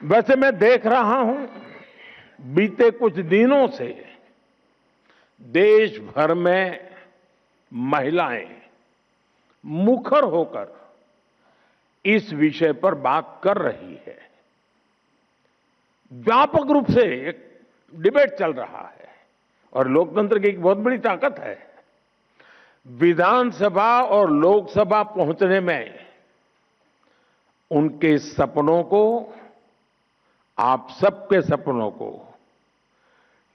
वैसे मैं देख रहा हूं बीते कुछ दिनों से देश भर में महिलाएं मुखर होकर इस विषय पर बात कर रही है। व्यापक रूप से एक डिबेट चल रहा है और लोकतंत्र की एक बहुत बड़ी ताकत है। विधानसभा और लोकसभा पहुंचने में उनके सपनों को, आप सबके सपनों को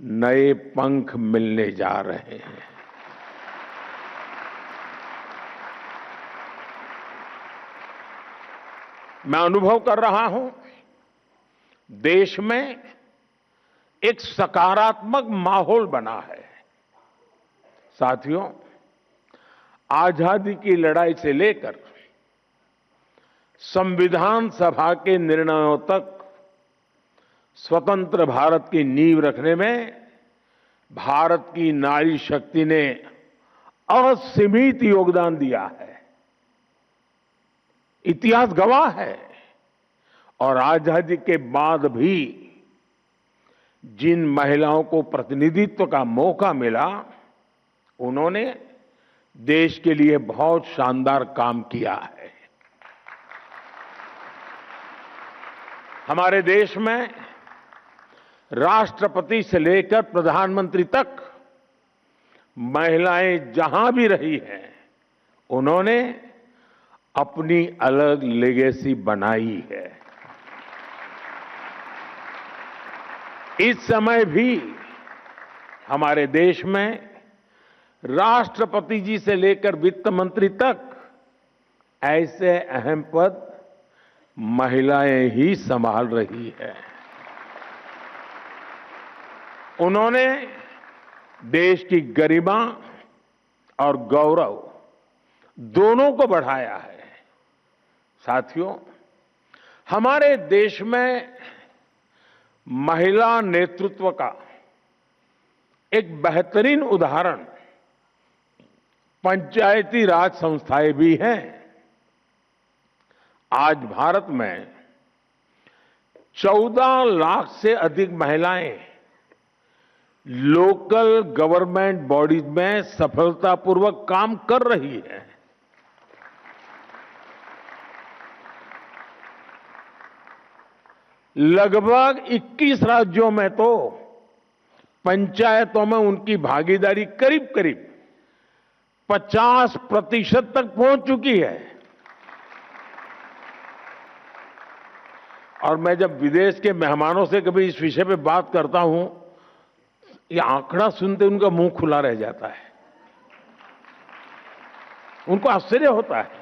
नए पंख मिलने जा रहे हैं। मैं अनुभव कर रहा हूं देश में एक सकारात्मक माहौल बना है। साथियों, आजादी की लड़ाई से लेकर संविधान सभा के निर्णयों तक स्वतंत्र भारत की नींव रखने में भारत की नारी शक्ति ने असीमित योगदान दिया है। इतिहास गवाह है। और आजादी के बाद भी जिन महिलाओं को प्रतिनिधित्व का मौका मिला, उन्होंने देश के लिए बहुत शानदार काम किया है। हमारे देश में राष्ट्रपति से लेकर प्रधानमंत्री तक महिलाएं जहां भी रही हैं, उन्होंने अपनी अलग लेगेसी बनाई है। इस समय भी हमारे देश में राष्ट्रपति जी से लेकर वित्त मंत्री तक ऐसे अहम पद महिलाएं ही संभाल रही है। उन्होंने देश की गरिमा और गौरव दोनों को बढ़ाया है। साथियों, हमारे देश में महिला नेतृत्व का एक बेहतरीन उदाहरण पंचायती राज संस्थाएं भी हैं। आज भारत में 14 लाख से अधिक महिलाएं लोकल गवर्नमेंट बॉडीज में सफलतापूर्वक काम कर रही हैं। लगभग 21 राज्यों में तो पंचायतों में उनकी भागीदारी करीब करीब 50% तक पहुंच चुकी है। और मैं जब विदेश के मेहमानों से कभी इस विषय पे बात करता हूं, ये आंकड़ा सुनते उनका मुंह खुला रह जाता है। उनको आश्चर्य होता है।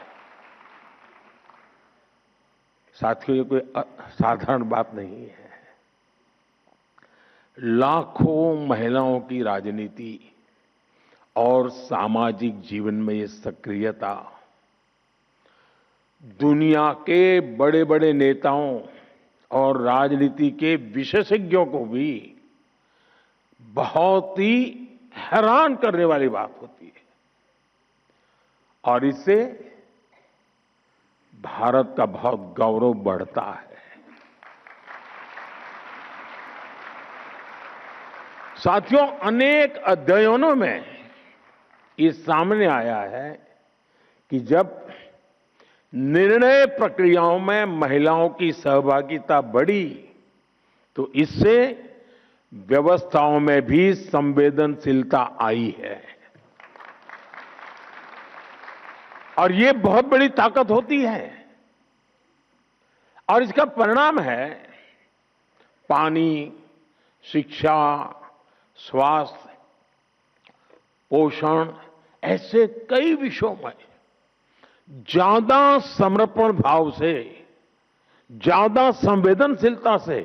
साथियों, ये कोई साधारण बात नहीं है। लाखों महिलाओं की राजनीति और सामाजिक जीवन में ये सक्रियता दुनिया के बड़े बड़े नेताओं और राजनीति के विशेषज्ञों को भी बहुत ही हैरान करने वाली बात होती है। और इससे भारत का बहुत गौरव बढ़ता है। साथियों, अनेक अध्ययनों में ये सामने आया है कि जब निर्णय प्रक्रियाओं में महिलाओं की सहभागिता बढ़ी तो इससे व्यवस्थाओं में भी संवेदनशीलता आई है। और ये बहुत बड़ी ताकत होती है। और इसका परिणाम है पानी, शिक्षा, स्वास्थ्य, पोषण, ऐसे कई विषयों में ज्यादा समर्पण भाव से, ज्यादा संवेदनशीलता से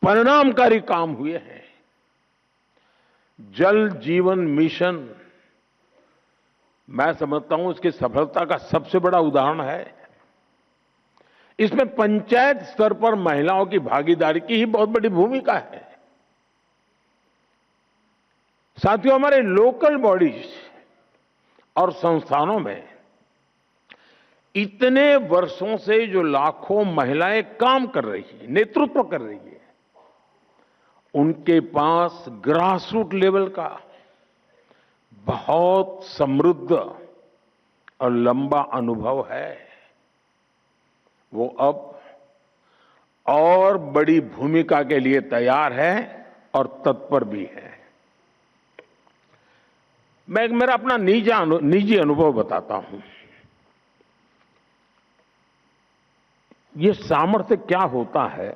परिणामकारी काम हुए हैं। जल जीवन मिशन, मैं समझता हूं इसकी सफलता का सबसे बड़ा उदाहरण है। इसमें पंचायत स्तर पर महिलाओं की भागीदारी की ही बहुत बड़ी भूमिका है। साथियों, हमारे लोकल बॉडीज और संस्थानों में इतने वर्षों से जो लाखों महिलाएं काम कर रही हैं, नेतृत्व कर रही है, उनके पास ग्रास रूट लेवल का बहुत समृद्ध और लंबा अनुभव है। वो अब और बड़ी भूमिका के लिए तैयार है और तत्पर भी है। मैं मेरा अपना निजी अनुभव बताता हूं। ये सामर्थ्य क्या होता है।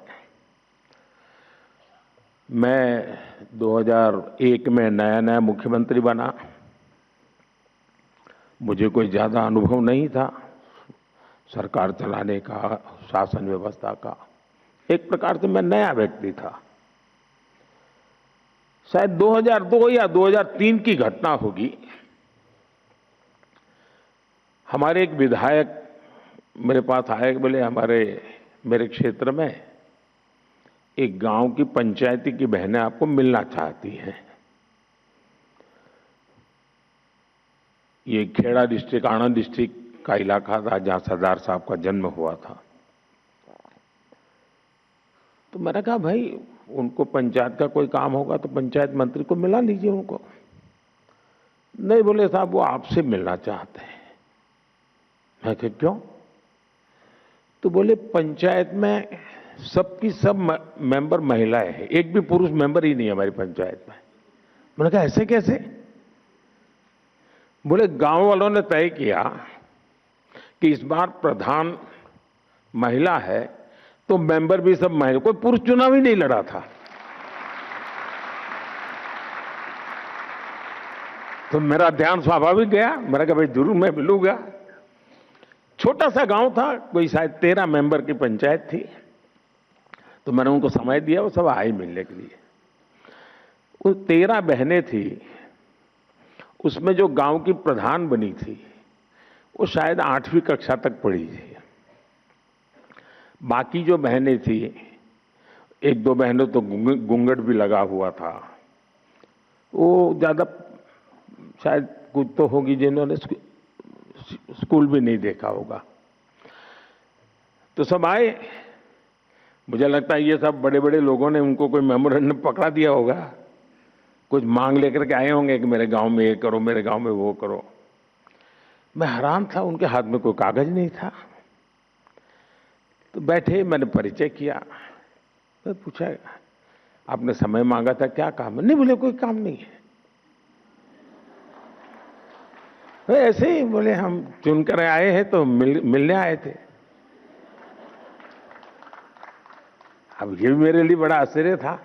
मैं 2001 में नया नया मुख्यमंत्री बना। मुझे कोई ज्यादा अनुभव नहीं था सरकार चलाने का, शासन व्यवस्था का। एक प्रकार से मैं नया व्यक्ति था। शायद 2002 या 2003 की घटना होगी। हमारे एक विधायक मेरे पास आए, बोले मेरे क्षेत्र में एक गांव की पंचायती की बहनें आपको मिलना चाहती हैं। ये खेड़ा डिस्ट्रिक्ट, आनंद डिस्ट्रिक्ट का इलाका था जहां सरदार साहब का जन्म हुआ था। तो मैंने कहा भाई उनको पंचायत का कोई काम होगा तो पंचायत मंत्री को मिला लीजिए उनको। नहीं, बोले साहब वो आपसे मिलना चाहते हैं। मैं कहा क्यों? तो बोले पंचायत में सबकी सब मेंबर महिलाएं हैं, एक भी पुरुष मेंबर ही नहीं है हमारी पंचायत में। मैंने कहा ऐसे कैसे? बोले गांव वालों ने तय किया कि इस बार प्रधान महिला है तो मेंबर भी सब महिला, कोई पुरुष चुनाव ही नहीं लड़ा था। तो मेरा ध्यान स्वाभाविक गया। मैंने कहा भाई जरूर मैं मिलूंगा। छोटा सा गांव था, कोई शायद 13 मेंबर की पंचायत थी। तो मैंने उनको समय दिया, वो सब आए मिलने के लिए। वो 13 बहनें थी, उसमें जो गांव की प्रधान बनी थी वो शायद 8वीं कक्षा तक पढ़ी थी। बाकी जो बहनें थी, एक दो बहनों तो घूंघट भी लगा हुआ था। वो ज्यादा शायद कुछ तो होगी जिन्होंने स्कूल भी नहीं देखा होगा। तो सब आए। मुझे लगता है ये सब बड़े बड़े लोगों ने उनको कोई मेमोरेंडम पकड़ा दिया होगा, कुछ मांग लेकर के आए होंगे कि मेरे गांव में ये करो, मेरे गांव में वो करो। मैं हैरान था, उनके हाथ में कोई कागज नहीं था। तो बैठे, मैंने परिचय किया। मैं पूछा आपने समय मांगा था, क्या काम है? नहीं, बोले कोई काम नहीं है। ऐसे ही बोले हम चुनकर आए हैं तो मिलने आए थे। अब ये भी मेरे लिए बड़ा आश्चर्य था,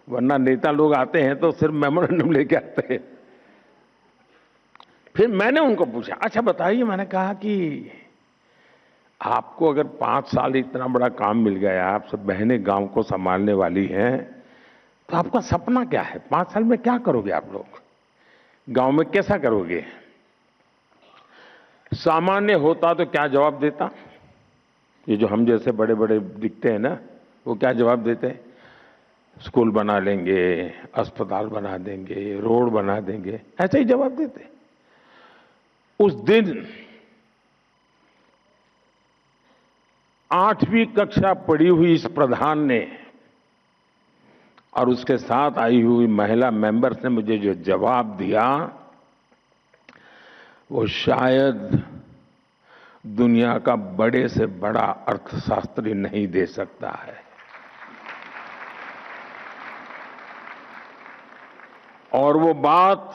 वरना नेता लोग आते हैं तो सिर्फ मेमोरेंडम लेके आते हैं। फिर मैंने उनको पूछा, अच्छा बताइए, मैंने कहा कि आपको अगर 5 साल इतना बड़ा काम मिल गया, आप सब बहनें गांव को संभालने वाली हैं, तो आपका सपना क्या है? 5 साल में क्या करोगे आप लोग? गांव में कैसा करोगे? सामान्य होता तो क्या जवाब देता? ये जो हम जैसे बड़े बड़े दिखते हैं ना, वो क्या जवाब देते? स्कूल बना लेंगे, अस्पताल बना देंगे, रोड बना देंगे, ऐसे ही जवाब देते। उस दिन 8वीं कक्षा पढ़ी हुई इस प्रधान ने और उसके साथ आई हुई महिला मेंबर्स ने मुझे जो जवाब दिया, वो शायद दुनिया का बड़े से बड़ा अर्थशास्त्री नहीं दे सकता है। और वो बात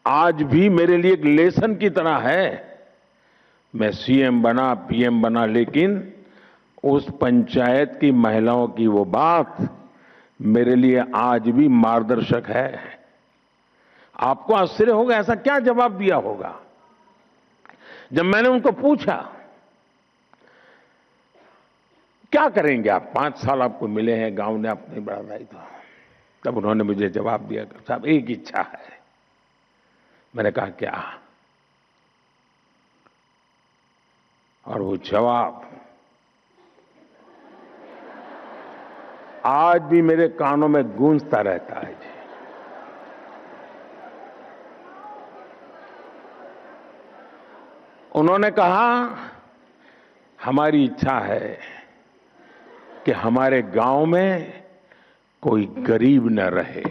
आज भी मेरे लिए एक लेसन की तरह है। मैं सीएम बना, पीएम बना, लेकिन उस पंचायत की महिलाओं की वो बात मेरे लिए आज भी मार्गदर्शक है। आपको आश्चर्य होगा ऐसा क्या जवाब दिया होगा। जब मैंने उनको पूछा क्या करेंगे आप, 5 साल आपको मिले हैं, गांव ने आपने बड़ा दायित्व, तब उन्होंने मुझे जवाब दिया, साहब एक इच्छा है। मैंने कहा क्या? और वो जवाब आज भी मेरे कानों में गूंजता रहता है। उन्होंने कहा, हमारी इच्छा है कि हमारे गांव में कोई गरीब न रहे।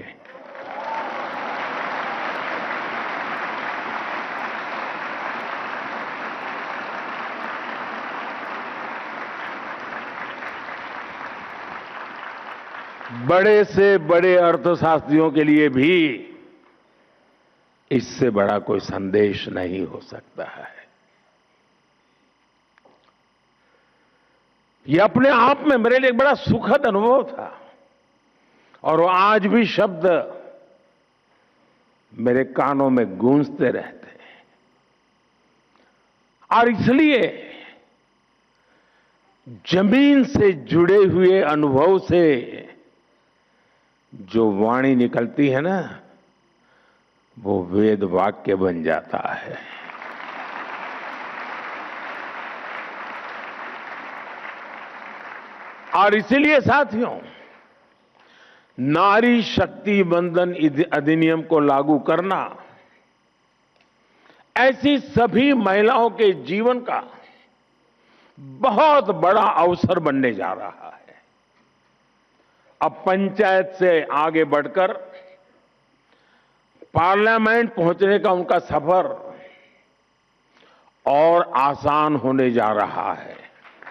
बड़े से बड़े अर्थशास्त्रियों के लिए भी इससे बड़ा कोई संदेश नहीं हो सकता है। यह अपने आप में मेरे लिए एक बड़ा सुखद अनुभव था और वो आज भी शब्द मेरे कानों में गूंजते रहते हैं। और इसलिए जमीन से जुड़े हुए अनुभव से जो वाणी निकलती है ना, वो वेद वाक्य बन जाता है। और इसीलिए साथियों, नारी शक्ति वंदन अधिनियम को लागू करना ऐसी सभी महिलाओं के जीवन का बहुत बड़ा अवसर बनने जा रहा है। अब पंचायत से आगे बढ़कर पार्लियामेंट पहुंचने का उनका सफर और आसान होने जा रहा है।